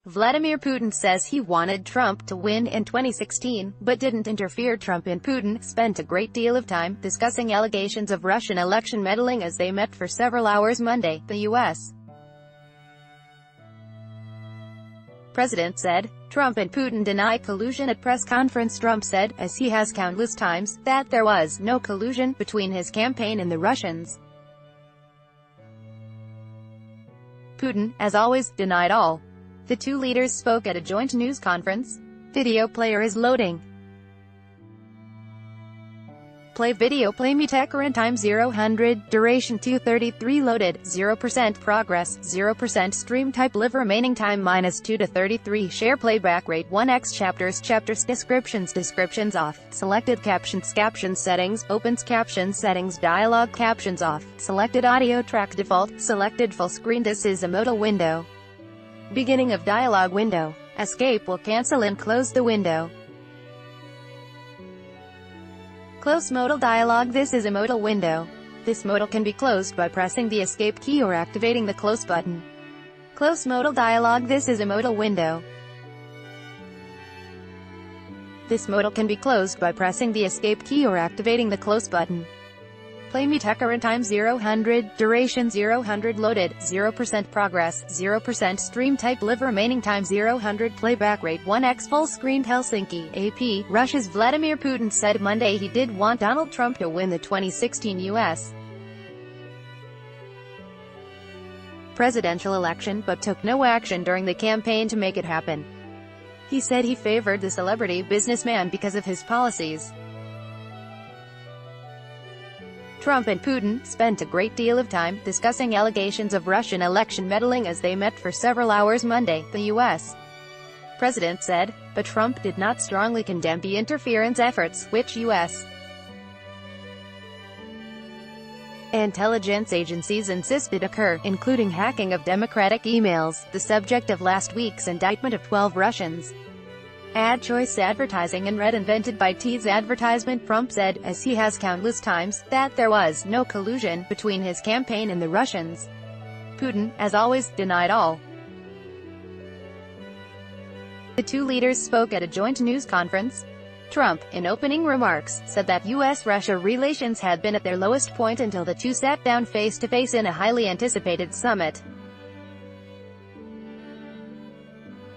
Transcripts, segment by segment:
Vladimir Putin says he wanted Trump to win in 2016, but didn't interfere. Trump and Putin spent a great deal of time discussing allegations of Russian election meddling as they met for several hours Monday, the U.S. president said. Trump and Putin deny collusion at press conference. Trump said, as he has countless times, that there was no collusion between his campaign and the Russians. Putin, as always, denied all. The two leaders spoke at a joint news conference. Video player is loading. Play video. Play me tech current time 0 duration 2:33 loaded 0% progress 0% stream type live remaining time -2 to 33 share playback rate 1x chapters descriptions off selected captions settings opens captions settings dialogue captions off selected audio track default selected full screen. This is a modal window. Beginning of dialogue window. Escape will cancel and close the window. Close modal dialog. This is a modal window. This modal can be closed by pressing the escape key or activating the close button. Close modal dialog. This is a modal window. This modal can be closed by pressing the escape key or activating the close button. Play me tech current time 0 duration 0 loaded 0% progress 0% stream type live remaining time 0 playback rate 1x full screen. Helsinki, AP. Russia's Vladimir Putin said Monday he did want Donald Trump to win the 2016 U.S. presidential election, but took no action during the campaign to make it happen. He said he favored the celebrity businessman because of his policies. Trump and Putin spent a great deal of time discussing allegations of Russian election meddling as they met for several hours Monday, the U.S. president said, but Trump did not strongly condemn the interference efforts, which U.S. intelligence agencies insisted occur, including hacking of Democratic emails, the subject of last week's indictment of 12 Russians. Ad choice advertising and red invented by T's advertisement. Trump said, as he has countless times, that there was no collusion between his campaign and the Russians. Putin, as always, denied all. The two leaders spoke at a joint news conference. Trump, in opening remarks, said that U.S.-Russia relations had been at their lowest point until the two sat down face-to-face in a highly anticipated summit.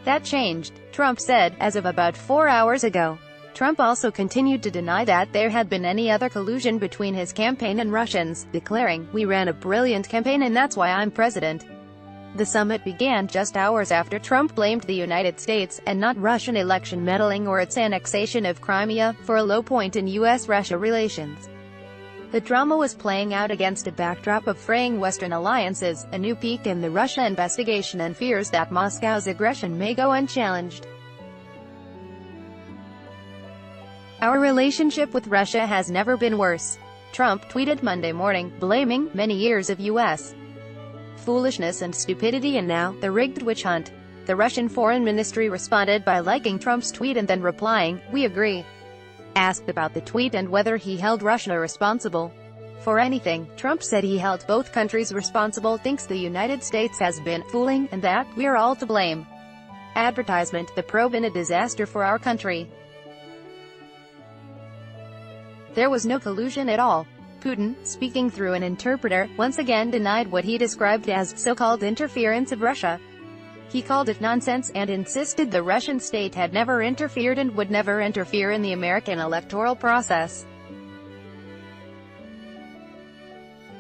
That changed, Trump said, as of about 4 hours ago. Trump also continued to deny that there had been any other collusion between his campaign and Russians, declaring, "We ran a brilliant campaign and that's why I'm president." The summit began just hours after Trump blamed the United States, and not Russian election meddling or its annexation of Crimea, for a low point in U.S.-Russia relations. The drama was playing out against a backdrop of fraying Western alliances, a new peak in the Russia investigation, and fears that Moscow's aggression may go unchallenged. "Our relationship with Russia has never been worse," Trump tweeted Monday morning, blaming many years of U.S. foolishness and stupidity and now the rigged witch hunt. The Russian Foreign Ministry responded by liking Trump's tweet and then replying, "We agree." Asked about the tweet and whether he held Russia responsible for anything, Trump said he held both countries responsible, thinks the United States has been fooling, and that we're all to blame. Advertisement, the probe in a disaster for our country. There was no collusion at all. Putin, speaking through an interpreter, once again denied what he described as so-called interference of Russia. He called it nonsense, and insisted the Russian state had never interfered and would never interfere in the American electoral process.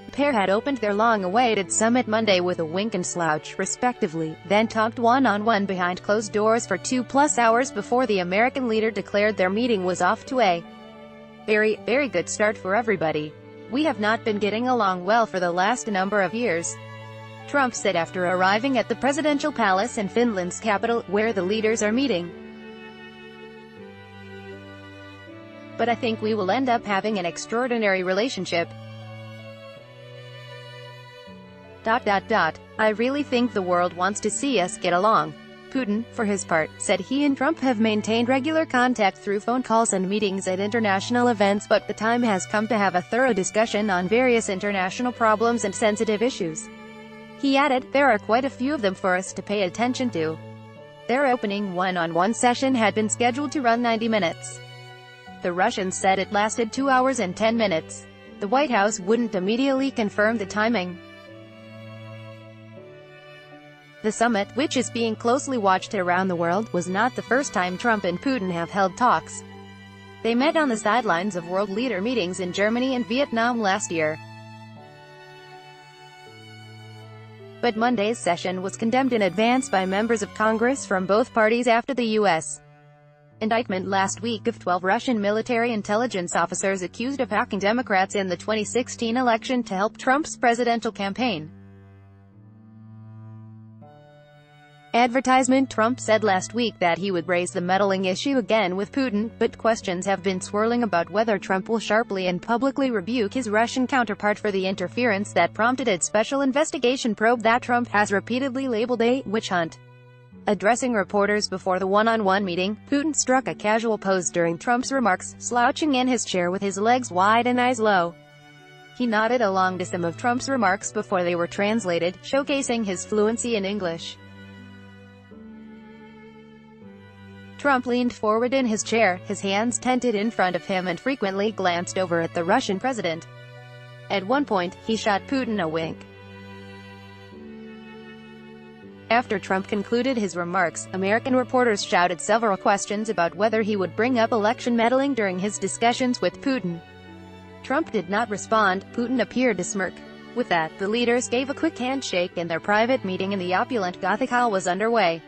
The pair had opened their long-awaited summit Monday with a wink and slouch, respectively, then talked one-on-one behind closed doors for 2+ hours before the American leader declared their meeting was off to a very, very good start for everybody. "We have not been getting along well for the last number of years," Trump said after arriving at the presidential palace in Finland's capital, where the leaders are meeting. "But I think we will end up having an extraordinary relationship. I really think the world wants to see us get along." Putin, for his part, said he and Trump have maintained regular contact through phone calls and meetings at international events, but the time has come to have a thorough discussion on various international problems and sensitive issues. He added, "There are quite a few of them for us to pay attention to." Their opening one-on-one session had been scheduled to run 90 minutes. The Russians said it lasted 2 hours and 10 minutes. The White House wouldn't immediately confirm the timing. The summit, which is being closely watched around the world, was not the first time Trump and Putin have held talks. They met on the sidelines of world leader meetings in Germany and Vietnam last year. But Monday's session was condemned in advance by members of Congress from both parties after the U.S. indictment last week of 12 Russian military intelligence officers accused of hacking Democrats in the 2016 election to help Trump's presidential campaign. Advertisement. Trump said last week that he would raise the meddling issue again with Putin, but questions have been swirling about whether Trump will sharply and publicly rebuke his Russian counterpart for the interference that prompted its special investigation probe that Trump has repeatedly labeled a witch hunt. Addressing reporters before the one-on-one meeting, Putin struck a casual pose during Trump's remarks, slouching in his chair with his legs wide and eyes low. He nodded along to some of Trump's remarks before they were translated, showcasing his fluency in English. Trump leaned forward in his chair, his hands tented in front of him, and frequently glanced over at the Russian president. At one point, he shot Putin a wink. After Trump concluded his remarks, American reporters shouted several questions about whether he would bring up election meddling during his discussions with Putin. Trump did not respond. Putin appeared to smirk. With that, the leaders gave a quick handshake and their private meeting in the opulent Gothic hall was underway.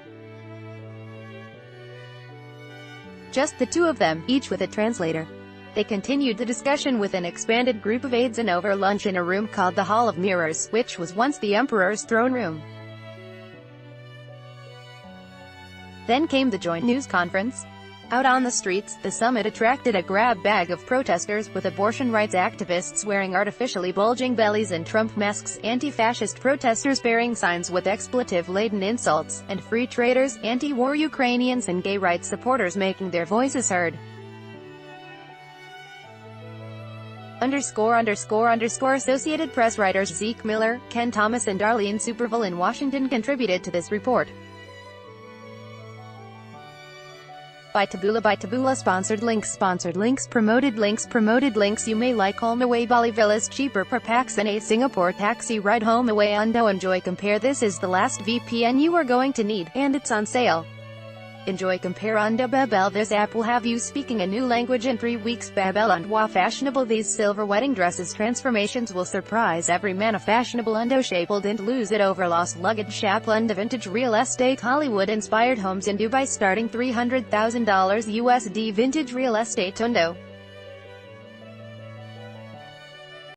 Just the two of them, each with a translator. They continued the discussion with an expanded group of aides and over lunch in a room called the Hall of Mirrors, which was once the Emperor's throne room. Then came the joint news conference. Out on the streets, the summit attracted a grab bag of protesters, with abortion rights activists wearing artificially bulging bellies and Trump masks, anti-fascist protesters bearing signs with expletive-laden insults, and free traders, anti-war Ukrainians and gay rights supporters making their voices heard. Associated Press writers Zeke Miller, Ken Thomas and Darlene Superville in Washington contributed to this report. By Taboola sponsored links promoted links. You may like home away Bali Villas cheaper per pax than a Singapore taxi ride home away Undo. Enjoy Compare. This is the last VPN you are going to need, and it's on sale. Enjoy Compare Undo Babel. This app will have you speaking a new language in 3 weeks. Babel and Wa fashionable. These silver wedding dresses transformations will surprise every man. A fashionable Undo shape will didn't lose it over lost luggage. Shop Undo vintage real estate Hollywood inspired homes in Dubai starting $300,000 USD. Vintage real estate Undo.